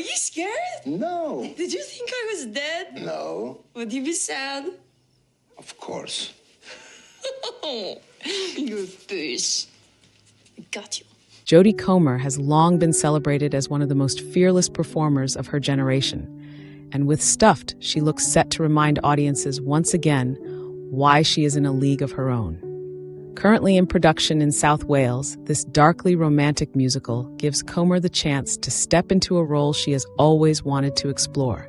you scared? No. Did you think I was dead? No. Would you be sad? Of course. Oh, you're a puss. Got you. Jodi Comer has long been celebrated as one of the most fearless performers of her generation. And with Stuffed, she looks set to remind audiences once again why she is in a league of her own. Currently in production in South Wales, this darkly romantic musical gives Comer the chance to step into a role she has always wanted to explore.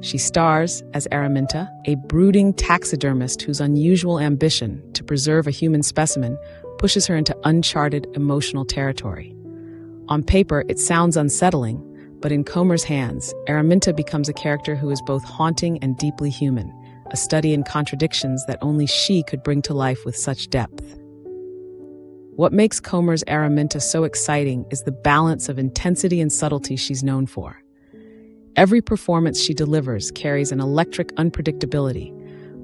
She stars as Armenta, a brooding taxidermist whose unusual ambition to preserve a human specimen pushes her into uncharted emotional territory. On paper, it sounds unsettling, but in Comer's hands, Armenta becomes a character who is both haunting and deeply human, a study in contradictions that only she could bring to life with such depth. What makes Comer's Armenta so exciting is the balance of intensity and subtlety she's known for. Every performance she delivers carries an electric unpredictability,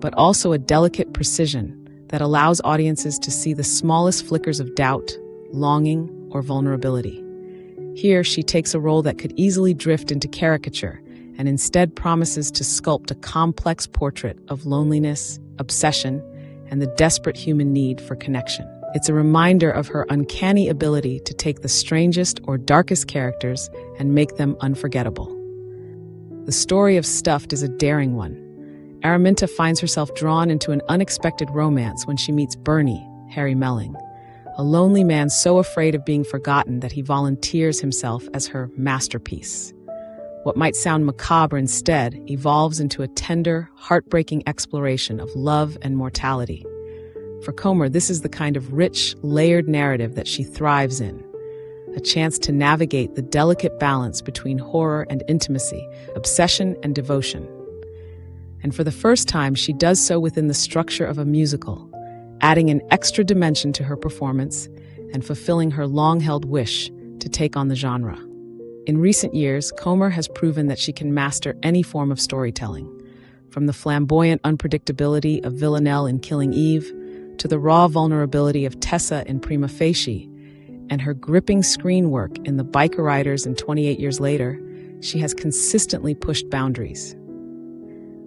but also a delicate precision that allows audiences to see the smallest flickers of doubt, longing, or vulnerability. Here, she takes a role that could easily drift into caricature and instead promises to sculpt a complex portrait of loneliness, obsession, and the desperate human need for connection. It's a reminder of her uncanny ability to take the strangest or darkest characters and make them unforgettable. The story of Stuffed is a daring one. Armenta finds herself drawn into an unexpected romance when she meets Bernie, Harry Melling, a lonely man so afraid of being forgotten that he volunteers himself as her masterpiece. What might sound macabre instead evolves into a tender, heartbreaking exploration of love and mortality. For Comer, this is the kind of rich, layered narrative that she thrives in, a chance to navigate the delicate balance between horror and intimacy, obsession and devotion. And for the first time, she does so within the structure of a musical, adding an extra dimension to her performance and fulfilling her long-held wish to take on the genre. In recent years, Comer has proven that she can master any form of storytelling, from the flamboyant unpredictability of Villanelle in Killing Eve to the raw vulnerability of Tessa in Prima Facie, and her gripping screen work in The Biker Riders and 28 Years Later. She has consistently pushed boundaries.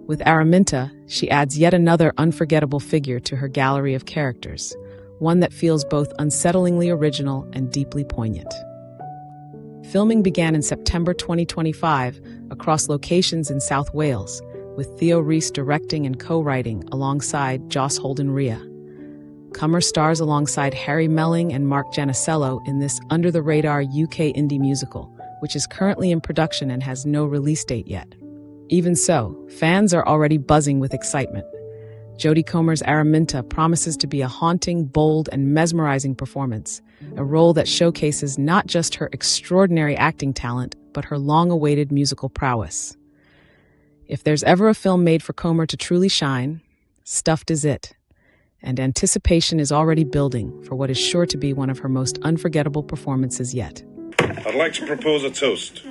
With Armenta, she adds yet another unforgettable figure to her gallery of characters, one that feels both unsettlingly original and deeply poignant. Filming began in September 2025 across locations in South Wales, with Theo Reese directing and co-writing alongside Joss Holden. Comer stars alongside Harry Melling and Mark Janicello in this under-the-radar UK indie musical, which is currently in production and has no release date yet. Even so, fans are already buzzing with excitement. Jodi Comer's Armenta promises to be a haunting, bold, and mesmerizing performance, a role that showcases not just her extraordinary acting talent, but her long-awaited musical prowess. If there's ever a film made for Comer to truly shine, Stuffed is it. And anticipation is already building for what is sure to be one of her most unforgettable performances yet. I'd like to propose a toast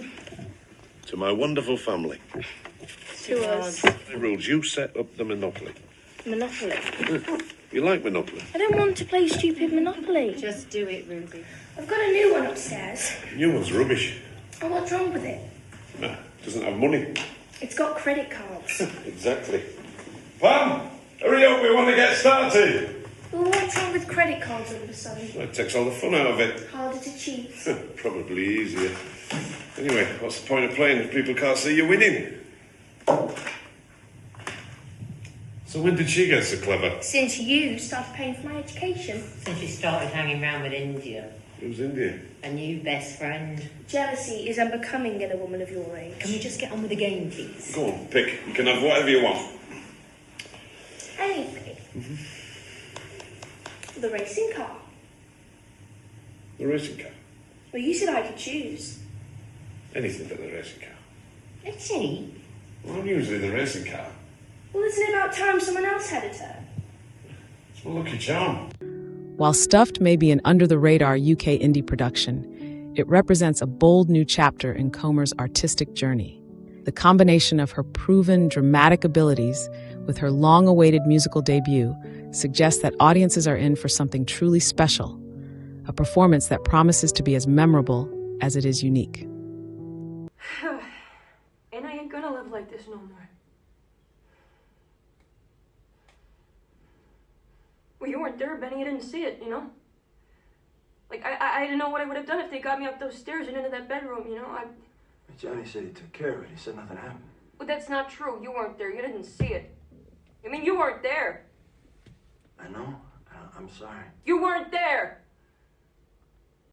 to my wonderful family. To us. The rules, you set up the Monopoly. Monopoly? You like Monopoly? I don't want to play stupid Monopoly. Just do it, Ruby. I've got a new one upstairs. New one's rubbish. Oh, what's wrong with it? Nah, doesn't have money. It's got credit cards. Exactly. Pam, hurry up, we want to get started. Well, what's wrong with credit cards all of a sudden? Well, it takes all the fun out of it. Harder to cheat. Probably easier. Anyway, what's the point of playing if people can't see you winning? So when did she get so clever? Since you started paying for my education. Since you started hanging around with India. Who's India? A new best friend. Jealousy is unbecoming in a woman of your age. Can we just get on with the game, please? Go on, pick. You can have whatever you want. Anything. The racing car. The racing car? Well, you said I could choose. Anything but the racing car. Let's see. Well, I'm usually the racing car. Well, isn't it about time someone else had a turn? It's my lucky charm. While Stuffed may be an under-the-radar UK indie production, it represents a bold new chapter in Comer's artistic journey. The combination of her proven dramatic abilities with her long-awaited musical debut suggests that audiences are in for something truly special, a performance that promises to be as memorable as it is unique. And I ain't gonna live like this no more. Well, you weren't there, Benny. You didn't see it, you know? Like, I didn't know what I would have done if they got me up those stairs and into that bedroom, you know? Johnny said he took care of it. He said nothing happened. Well, that's not true. You weren't there. You didn't see it. I mean, you weren't there. I know. I'm sorry. You weren't there!